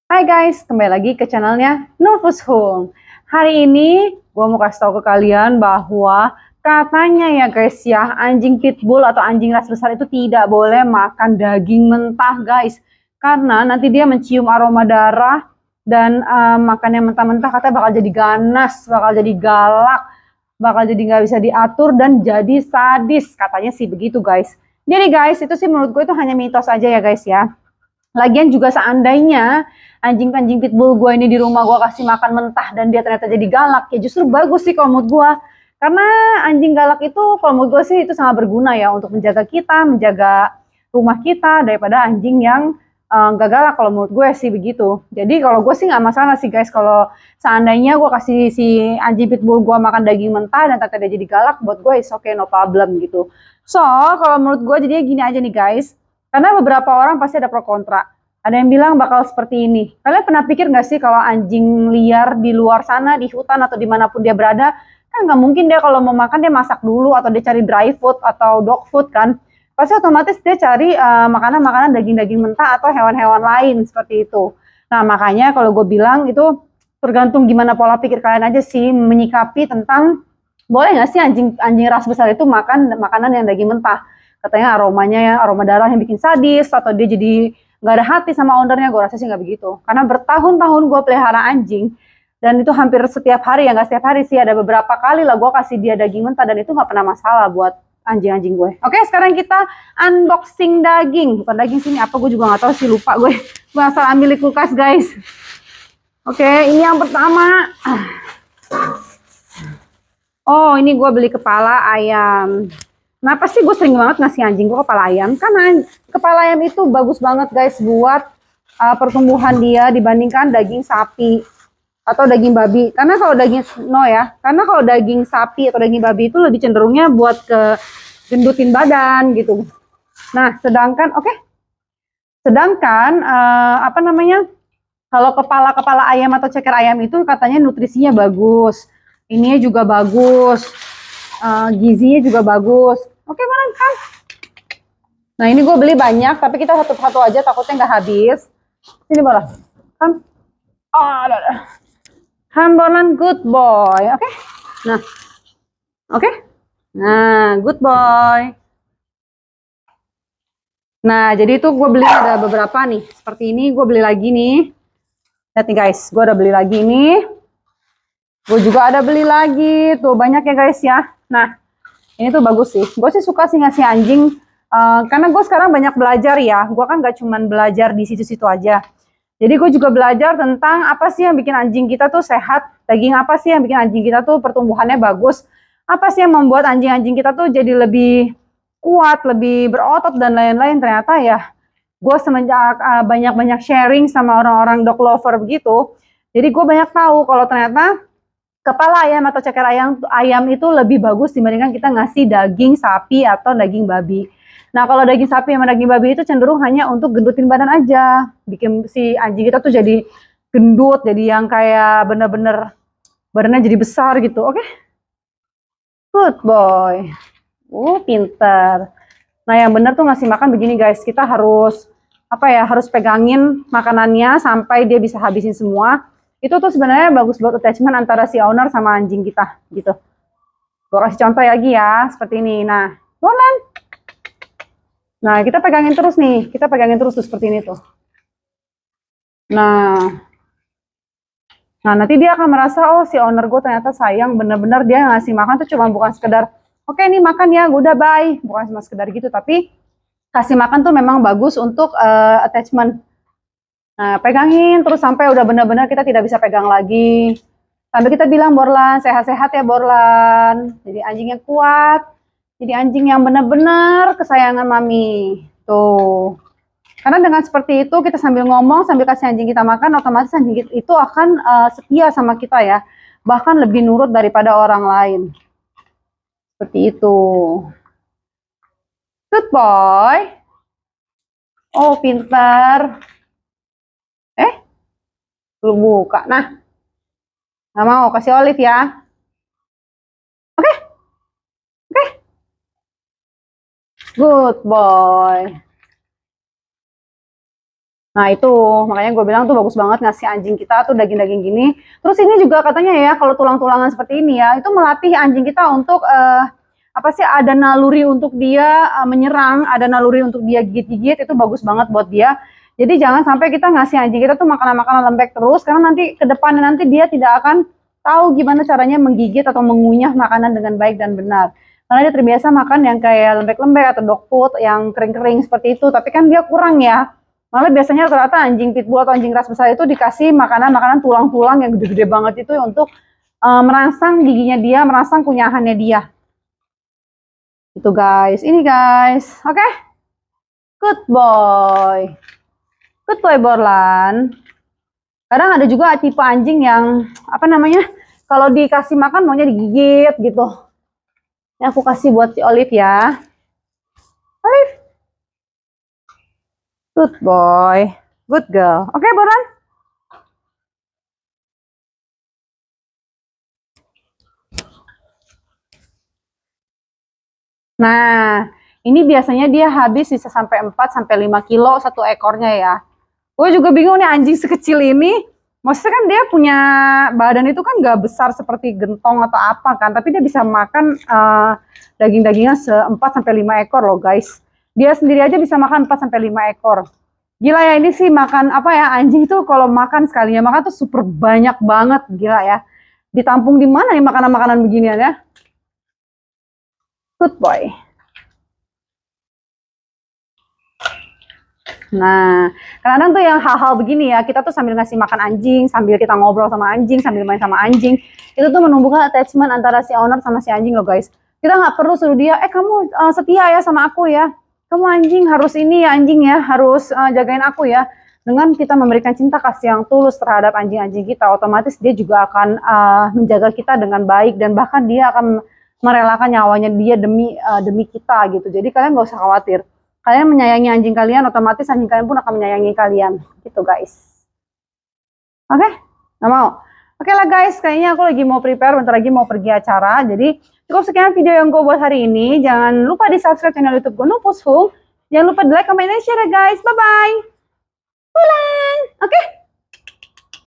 Hai guys, kembali lagi ke channelnya Novus Home. Hari ini gue mau kasih tahu ke kalian bahwa katanya ya guys ya, anjing pitbull atau anjing ras besar itu tidak boleh makan daging mentah guys. Karena nanti dia mencium aroma darah dan makan yang mentah-mentah katanya bakal jadi ganas, bakal jadi galak, bakal jadi nggak bisa diatur dan jadi sadis. Katanya sih begitu guys. Jadi guys, itu sih menurut gue itu hanya mitos aja ya guys ya. Lagian juga seandainya anjing-anjing pitbull gue ini di rumah gue kasih makan mentah dan dia ternyata jadi galak, ya justru bagus sih kalau menurut gue. Karena anjing galak itu kalau menurut gue sih itu sangat berguna ya untuk menjaga kita, menjaga rumah kita daripada anjing yang nggak galak kalau menurut gue sih begitu. Jadi kalau gue sih nggak masalah sih guys kalau seandainya gue kasih si anjing pitbull gue makan daging mentah dan ternyata dia jadi galak, buat gue is okay, no problem gitu. So kalau menurut gue jadinya gini aja nih guys, karena beberapa orang pasti ada pro kontra. Ada yang bilang bakal seperti ini. Kalian pernah pikir nggak sih kalau anjing liar di luar sana, di hutan atau dimanapun dia berada, kan nggak mungkin dia kalau mau makan dia masak dulu atau dia cari dry food atau dog food kan. Pasti otomatis dia cari makanan-makanan daging-daging mentah atau hewan-hewan lain seperti itu. Nah makanya kalau gue bilang itu tergantung gimana pola pikir kalian aja sih menyikapi tentang boleh nggak sih anjing anjing ras besar itu makan makanan yang daging mentah. Katanya aromanya ya aroma darah yang bikin sadis atau dia jadi nggak ada hati sama ownernya. Gue rasa sih nggak begitu, karena bertahun-tahun gue pelihara anjing dan itu hampir setiap hari, ya nggak setiap hari sih, ada beberapa kali lah gue kasih dia daging mentah dan itu nggak pernah masalah buat anjing-anjing gue. Oke, sekarang kita unboxing daging. Bukan daging sini apa gue juga nggak tahu sih, lupa gue asal ambil di kulkas guys. Oke, ini yang pertama. Oh, ini gue beli kepala ayam. Kenapa sih gue sering banget ngasih anjing gue kepala ayam? Karena kepala ayam itu bagus banget guys buat pertumbuhan dia dibandingkan daging sapi atau daging babi. Karena kalau daging karena kalau daging sapi atau daging babi itu lebih cenderungnya buat ke gendutin badan gitu. Nah, sedangkan apa namanya? Kalau kepala-kepala ayam atau ceker ayam itu katanya nutrisinya bagus. Ininya juga bagus, gizinya juga bagus. Oke, mana kan? Nah ini gue beli banyak, tapi kita satu-satu aja takutnya nggak habis. Sini bola. Ham. Oh, ada. Hambonan good boy. Oke. Nah, oke. Nah, good boy. Nah, jadi itu gue beli ada beberapa nih. Seperti ini gue beli lagi nih. Lihat nih guys, gue udah beli lagi nih. Gue juga ada beli lagi. Tuh banyak ya guys ya. Nah, ini tuh bagus sih. Gue sih suka sih ngasih anjing. Karena gue sekarang banyak belajar ya. Gue kan gak cuman belajar di situ-situ aja. Jadi gue juga belajar tentang apa sih yang bikin anjing kita tuh sehat. Daging apa sih yang bikin anjing kita tuh pertumbuhannya bagus. Apa sih yang membuat anjing-anjing kita tuh jadi lebih kuat, lebih berotot dan lain-lain. Ternyata ya gue semenjak banyak-banyak sharing sama orang-orang dog lover begitu. Jadi gue banyak tahu kalau ternyata kepala ayam atau ceker ayam itu lebih bagus dibandingkan kita ngasih daging sapi atau daging babi. Nah, kalau daging sapi sama daging babi itu cenderung hanya untuk gendutin badan aja, bikin si anjing kita tuh jadi gendut, jadi yang kayak bener-bener badannya jadi besar gitu. Oke, good boy. Pinter. Nah, yang bener tuh ngasih makan begini guys. Kita harus apa ya? Harus pegangin makanannya sampai dia bisa habisin semua. Itu tuh sebenarnya bagus buat attachment antara si owner sama anjing kita gitu. Gue kasih contoh lagi ya, seperti ini. Nah, Bolan. Nah, kita pegangin terus nih. Kita pegangin terus tuh seperti ini tuh. Nah, nanti dia akan merasa, oh si owner gue ternyata sayang, bener-bener dia ngasih makan tuh cuma bukan sekedar, oke nih makan ya, udah bye. Bukan cuma sekedar gitu, tapi kasih makan tuh memang bagus untuk attachment. Nah, pegangin terus sampai udah bener-bener kita tidak bisa pegang lagi. Sampai kita bilang, Borlan, sehat-sehat ya Borlan. Jadi anjing yang kuat, jadi anjing yang bener-bener kesayangan mami. Tuh. Karena dengan seperti itu kita sambil ngomong, sambil kasih anjing kita makan, otomatis anjing itu akan setia sama kita ya. Bahkan lebih nurut daripada orang lain. Seperti itu. Good boy. Oh, pintar. Belum buka. Nah, nggak mau. Kasih olive ya. Oke, oke. Good boy. Nah itu, makanya gue bilang tuh bagus banget ngasih anjing kita tuh daging-daging gini. Terus ini juga katanya ya, kalau tulang-tulangan seperti ini ya, itu melatih anjing kita untuk apa sih, ada naluri untuk dia menyerang, ada naluri untuk dia gigit-gigit, itu bagus banget buat dia. Jadi jangan sampai kita ngasih anjing kita tuh makanan-makanan lembek terus, karena nanti ke depannya nanti dia tidak akan tahu gimana caranya menggigit atau mengunyah makanan dengan baik dan benar. Karena dia terbiasa makan yang kayak lembek-lembek atau dog food yang kering-kering seperti itu, tapi kan dia kurang ya. Malah biasanya rata-rata anjing pitbull atau anjing ras besar itu dikasih makanan-makanan tulang-tulang yang gede-gede banget itu untuk merangsang giginya dia, merangsang kunyahannya dia. Itu guys, ini guys. Oke. Okay? Good boy. Good boy Borlan. Kadang ada juga tipe anjing yang apa namanya? Kalau dikasih makan maunya digigit gitu. Ini aku kasih buat si Olive ya. Olive. Good boy. Good girl. Oke, Borlan. Nah, ini biasanya dia habis bisa sampai 4 sampai 5 kilo satu ekornya ya. Gue juga bingung nih anjing sekecil ini. Maksudnya kan dia punya badan itu kan gak besar seperti gentong atau apa kan, tapi dia bisa makan daging-dagingnya 4 sampai 5 ekor loh guys. Dia sendiri aja bisa makan 4 sampai 5 ekor. Gila ya, ini sih makan apa ya, anjing tuh kalau makan sekalinya makan tuh super banyak banget, gila ya. Ditampung di mana nih makanan-makanan beginian ya? Good boy. Nah, kadang tuh yang hal-hal begini ya, kita tuh sambil ngasih makan anjing, sambil kita ngobrol sama anjing, sambil main sama anjing, itu tuh menumbuhkan attachment antara si owner sama si anjing loh guys. Kita nggak perlu suruh dia, kamu setia ya sama aku ya, kamu anjing harus ini ya, anjing ya, harus jagain aku ya. Dengan kita memberikan cinta kasih yang tulus terhadap anjing-anjing kita, otomatis dia juga akan menjaga kita dengan baik, dan bahkan dia akan merelakan nyawanya dia demi kita gitu. Jadi kalian nggak usah khawatir. Kalian menyayangi anjing kalian, otomatis anjing kalian pun akan menyayangi kalian. Gitu guys. Oke? Nggak mau? Oke lah guys, kayaknya aku lagi mau prepare, bentar lagi mau pergi acara. Jadi cukup sekian video yang gue buat hari ini. Jangan lupa di subscribe channel YouTube gue, Nupusful. Jangan lupa di like, comment, dan share ya guys. Bye-bye. Pulang. Oke?